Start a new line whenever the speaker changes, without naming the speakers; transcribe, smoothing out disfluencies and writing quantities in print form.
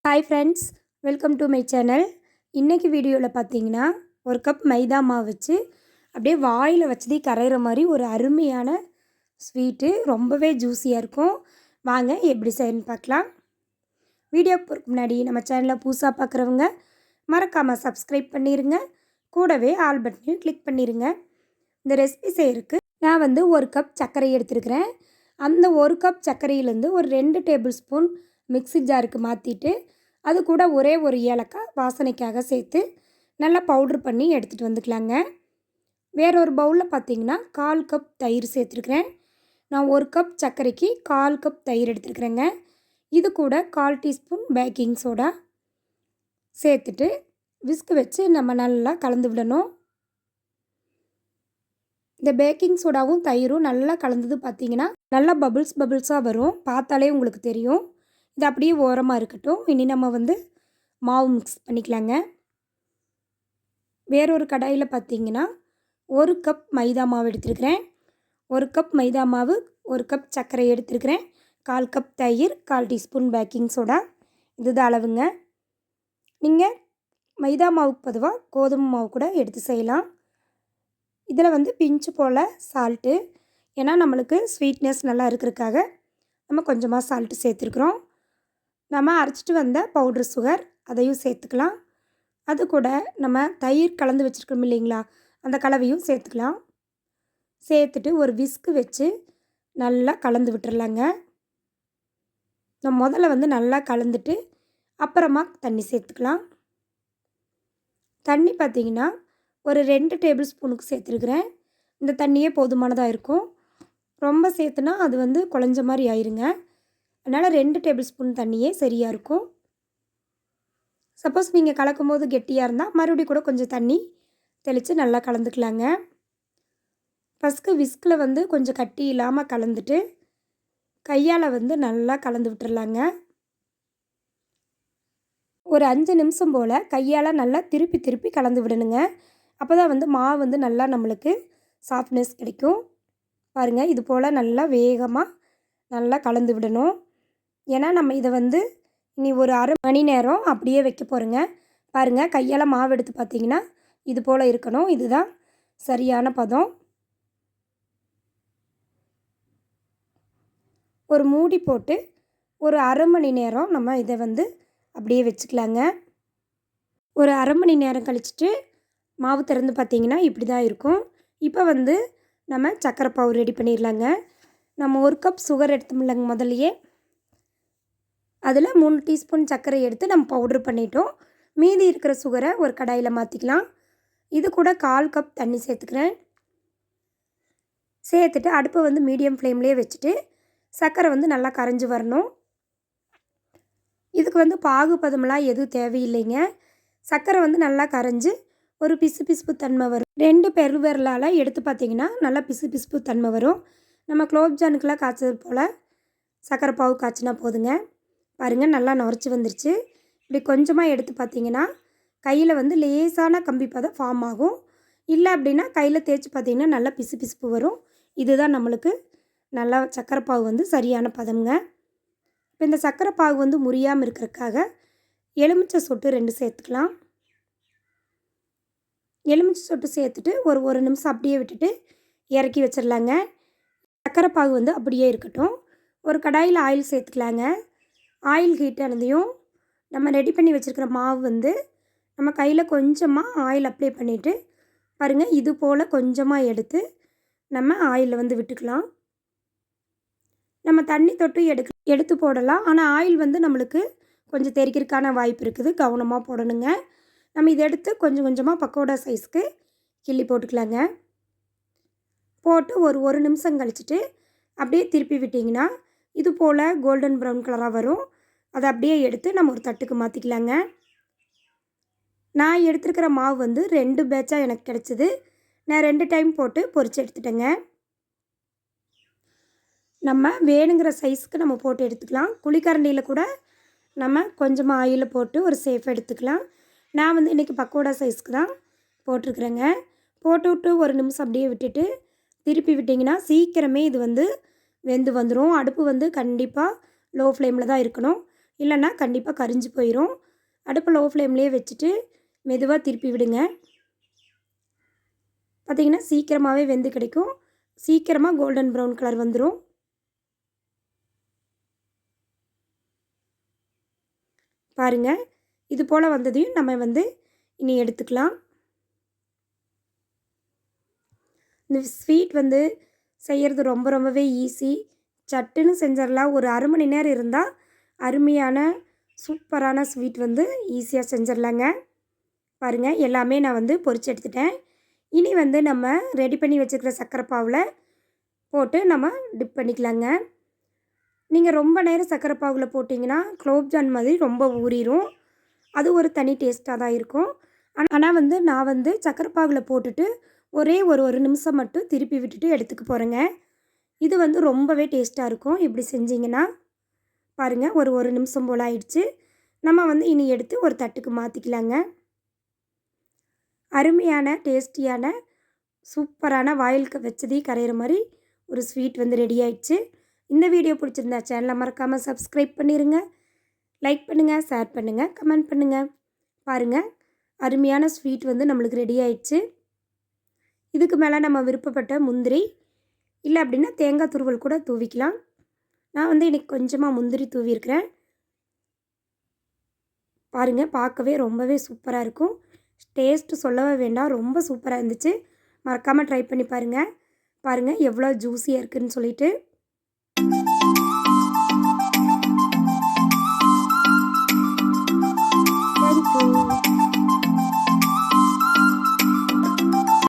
Hi friends, welcome to my channel. இன்றைக்கி வீடியோவில் பார்த்தீங்கன்னா ஒரு கப் மைதா மாவு வச்சு அப்படியே வாயில் வச்சதே கரைகிற மாதிரி ஒரு அருமையான ஸ்வீட்டு, ரொம்பவே ஜூஸியாக இருக்கும். வாங்க எப்படி செய்யணும்னு பார்க்கலாம். வீடியோக்கு போகிறதுக்கு முன்னாடி நம்ம சேனலை புதுசாக பார்க்குறவங்க மறக்காமல் சப்ஸ்கிரைப் பண்ணிடுங்க. கூடவே ஆல் பட்டனையும் கிளிக் பண்ணிடுங்க. இந்த ரெசிபி செய்கிறதுக்கு நான் ஒரு கப் சர்க்கரை எடுத்துருக்கிறேன். அந்த ஒரு கப் சர்க்கரையிலேருந்து ஒரு 2 டேபிள் ஸ்பூன் மிக்ஸி ஜாருக்கு மாற்றிட்டு அது கூட ஒரே ஒரு ஏலக்காய் வாசனைக்காக சேர்த்து நல்லா பவுட்ரு பண்ணி எடுத்துகிட்டு வந்துக்கலாங்க. வேறொரு பவுலில் பார்த்திங்கன்னா 1/4 கப் தயிர் சேர்த்துருக்குறேன். நான் ஒரு கப் சர்க்கரைக்கு 1/4 கப் தயிர் எடுத்துருக்குறேங்க. இது கூட 1/4 டீஸ்பூன் பேக்கிங் சோடா சேர்த்துட்டு விஸ்க் வச்சு நம்ம நல்லா கலந்து விடணும். இந்த பேக்கிங் சோடாவும் தயிரும் நல்லா கலந்தது பார்த்திங்கன்னா நல்லா பபிள்ஸாக வரும். பார்த்தாலே உங்களுக்கு தெரியும். இது அப்படியே ஓரமாக இருக்கட்டும். இனி நம்ம மாவு மிக்ஸ் பண்ணிக்கலாங்க. வேறொரு கடாயில் பார்த்திங்கன்னா 1 கப் மைதா மாவு எடுத்துருக்கிறேன். 1 கப் மைதா மாவு, 1 கப் சர்க்கரை எடுத்துருக்கிறேன். 1/4 கப் தயிர், 1/4 டீஸ்பூன் பேக்கிங் சோடா, இதுதான் அளவுங்க. நீங்கள் மைதா மாவுக்கு பொதுவாக கோதுமை மாவு கூட எடுத்து செய்யலாம். இதில் பிஞ்சு போல் சால்ட்டு, ஏன்னா நம்மளுக்கு ஸ்வீட்னஸ் நல்லா இருக்கிறதுக்காக நம்ம கொஞ்சமாக சால்ட்டு சேர்த்துருக்குறோம். நம்ம அரைச்சிட்டு வந்த பவுட்ரு சுகர் அதையும் சேர்த்துக்கலாம். அது கூட நம்ம தயிர் கலந்து வச்சுருக்கோம் இல்லைங்களா, அந்த கலவையும் சேர்த்துக்கலாம். சேர்த்துட்டு ஒரு விஸ்கு வச்சு நல்லா கலந்து விட்டுறலாங்க. நம்ம முதல்ல நல்லா கலந்துட்டு அப்புறமா தண்ணி சேர்த்துக்கலாம். தண்ணி பார்த்திங்கன்னா ஒரு 2 டேபிள் ஸ்பூனுக்கு சேர்த்துருக்குறேன். இந்த தண்ணியே போதுமானதாக இருக்கும். ரொம்ப சேர்த்துனா அது குழஞ்ச மாதிரி ஆயிருங்க. அதனால் 2 டேபிள் ஸ்பூன் தண்ணியே சரியாக இருக்கும். சப்போஸ் நீங்கள் கலக்கும் போது கெட்டியாக இருந்தால் மறுபடியும் கூட கொஞ்சம் தண்ணி தெளித்து நல்லா கலந்துக்கலாங்க. ஃபஸ்ட்டு விஸ்கில் கொஞ்சம் கட்டி இல்லாமல் கலந்துட்டு கையால் நல்லா கலந்து விட்டுறலாங்க. ஒரு 5 நிமிஷம் போல் கையால் நல்லா திருப்பி திருப்பி கலந்து விடணுங்க. அப்போ தான் மாவு நல்லா நம்மளுக்கு சாஃப்ட்னஸ் கிடைக்கும். பாருங்கள், இது போல் நல்லா வேகமாக நல்லா கலந்து விடணும். ஏன்னா நம்ம இதை இனி ஒரு அரை மணி நேரம் அப்படியே வைக்க போகிறோங்க. பாருங்கள், கையால் மாவு எடுத்து பார்த்திங்கன்னா இது போல் இருக்கணும். இதுதான் சரியான பதம். ஒரு மூடி போட்டு ஒரு அரை மணி நேரம் நம்ம இதை அப்படியே வச்சுக்கலாங்க. ஒரு அரை மணி நேரம் கழிச்சிட்டு மாவு திறந்து பார்த்திங்கன்னா இப்படி தான் இருக்கும். இப்போ நம்ம சர்க்கரை பாவு ரெடி பண்ணிடலாங்க. நம்ம 1 கப் சுகர் எடுத்தோம்லங்க முதல்லையே, அதில் 3 டீஸ்பூன் சர்க்கரை எடுத்து நம்ம பவுட்ரு பண்ணிட்டோம். மீதி இருக்கிற சுகரை ஒரு கடாயில் மாற்றிக்கலாம். இது கூட 1/4 கப் தண்ணி சேர்த்துக்கிறேன். சேர்த்துட்டு அடுப்பை மீடியம் ஃப்ளேம்லேயே வச்சுட்டு சர்க்கரை நல்லா கரைஞ்சி வரணும். இதுக்கு பாகு பதமெல்லாம் எதுவும் தேவையில்லைங்க. சர்க்கரை நல்லா கரைஞ்சி ஒரு பிசுபிசுப்பு தன்மை வரும். 2 பெருவிரலால் எடுத்து பார்த்திங்கன்னா நல்லா பிசுபிசுப்பு தன்மை வரும். நம்ம குலோப்ஜானுக்கெலாம் காய்ச்சது போல் சர்க்கரை பாவு காய்ச்சினா போதுங்க. பாருங்கள், நல்லா நுரைச்சி வந்துருச்சு. இப்படி கொஞ்சமாக எடுத்து பார்த்திங்கன்னா கையில் லேசான கம்பி பதம் ஃபார்ம் ஆகும். இல்லை அப்படின்னா கையில் தேய்ச்சி பார்த்திங்கன்னா நல்லா பிசுபிசுப்பு வரும். இதுதான் நம்மளுக்கு நல்லா சர்க்கரை பாவு சரியான பதம்ங்க. இப்போ இந்த சர்க்கரை பாகு முறியாமல் இருக்கிறதுக்காக எலுமிச்சை சொட்டு 2 சேர்த்துக்கலாம். எலுமிச்சை சொட்டு சேர்த்துட்டு ஒரு நிமிஷம் அப்படியே விட்டுட்டு இறக்கி வச்சிடலாங்க. சர்க்கரை பாகு அப்படியே இருக்கட்டும். ஒரு கடாயில் ஆயில் சேர்த்துக்கலாங்க. ஆயில் ஹீட் ஆனதையும் நம்ம ரெடி பண்ணி வச்சுருக்கிற மாவு நம்ம கையில் கொஞ்சமாக ஆயில் அப்ளை பண்ணிவிட்டு பாருங்கள், இது போல் கொஞ்சமாக எடுத்து நம்ம ஆயிலில் விட்டுக்கலாம். நம்ம தண்ணி தொட்டு எடுத்து போடலாம். ஆனால் ஆயில் நம்மளுக்கு கொஞ்சம் தெறிக்கிறதுக்கான வாய்ப்பு இருக்குது. கவனமாக போடணுங்க. நம்ம இதை எடுத்து கொஞ்சம் கொஞ்சமாக பக்கோடா சைஸ்க்கு கிள்ளி போட்டுக்கலாங்க. போட்டு ஒரு நிமிஷம் கழிச்சிட்டு அப்படியே திருப்பி விட்டிங்கன்னா இது போல் கோல்டன் ப்ரௌன் கலராக வரும். அதை அப்படியே எடுத்து நம்ம ஒரு தட்டுக்கு மாற்றிக்கலாங்க. நான் எடுத்துருக்கிற மாவு 2 பேட்சாக எனக்கு கிடச்சிது. நான் 2 டைம் போட்டு பொரித்து எடுத்துட்டேங்க. நம்ம வேணுங்கிற சைஸுக்கு நம்ம போட்டு எடுத்துக்கலாம். குழிக்கரண்டியில் கூட நம்ம கொஞ்சமாக ஆயில் போட்டு ஒரு சேஃப் எடுத்துக்கலாம். நான் இன்றைக்கி பக்கோடா சைஸ்க்கு தான் போட்டிருக்குறேங்க. போட்டு விட்டு ஒரு நிமிஷம் அப்படியே விட்டுட்டு திருப்பி விட்டிங்கன்னா சீக்கிரமே இது வெந்து வந்துடும். அடுப்பு கண்டிப்பாக லோ ஃப்ளேமில் தான் இருக்கணும். இல்லைன்னா கண்டிப்பாக கரிஞ்சு போயிடும். அடுப்பு லோ ஃப்ளேம்லேயே வச்சுட்டு மெதுவாக திருப்பி விடுங்க. பார்த்திங்கன்னா சீக்கிரமாகவே வெந்து கிடைக்கும். சீக்கிரமாக கோல்டன் ப்ரௌன் கலர் வந்துடும். பாருங்கள், இது போல் வந்ததையும் நம்ம இனி எடுத்துக்கலாம். இந்த ஸ்வீட் செய்கிறது ரொம்பவே ஈஸி. சட்டுன்னு செஞ்சிடலாம். ஒரு அரை மணி நேரம் இருந்தால் அருமையான சூப்பரான ஸ்வீட் ஈஸியாக செஞ்சிடலாங்க. பாருங்கள், எல்லாமே நான் பொரிச்சு எடுத்துட்டேன். இனி நம்ம ரெடி பண்ணி வச்சுருக்கிற சர்க்கரை பாவில் போட்டு நம்ம டிப் பண்ணிக்கலாங்க. நீங்கள் ரொம்ப நேரம் சர்க்கரை பாவில் போட்டிங்கன்னா குலோப்ஜான் மாதிரி ரொம்ப ஊறிடும். அது ஒரு தனி டேஸ்ட்டாக தான் இருக்கும். ஆனால் நான் சர்க்கரை பாவில் போட்டுட்டு ஒரே ஒரு நிமிஷம் மட்டும் திருப்பி விட்டுட்டு எடுத்துக்க போகிறேங்க. இது ரொம்பவே டேஸ்ட்டாக இருக்கும் இப்படி செஞ்சிங்கன்னா. பாருங்கள், ஒரு நிமிஷம் போல் ஆயிடுச்சு. நம்ம இனி எடுத்து ஒரு தட்டுக்கு மாற்றிக்கலாங்க. அருமையான டேஸ்டியான சூப்பரான வாயிலுக்கு வச்சதே கரையிற மாதிரி ஒரு ஸ்வீட் ரெடி ஆயிடுச்சு. இந்த வீடியோ பிடிச்சிருந்தா சேனலை மறக்காமல் சப்ஸ்கிரைப் பண்ணிடுங்க. லைக் பண்ணுங்கள், ஷேர் பண்ணுங்கள், கமெண்ட் பண்ணுங்கள். பாருங்கள், அருமையான ஸ்வீட் நம்மளுக்கு ரெடி ஆயிடுச்சு. இதுக்கு மேலே நம்ம விருப்பப்பட்ட முந்திரி இல்லை அப்படின்னா தேங்காய் துருவல் கூட தூவிக்கலாம். நான் இன்றைக்கி கொஞ்சமாக முந்திரி தூவியிருக்கிறேன். பாருங்கள், பார்க்கவே ரொம்பவே சூப்பராக இருக்கும். டேஸ்ட்டு சொல்லவே வேண்டாம், ரொம்ப சூப்பராக இருந்துச்சு. மறக்காமல் ட்ரை பண்ணி பாருங்கள். பாருங்கள் எவ்வளோ ஜூஸியாக இருக்குதுன்னு சொல்லிட்டு. தேங்க்யூ.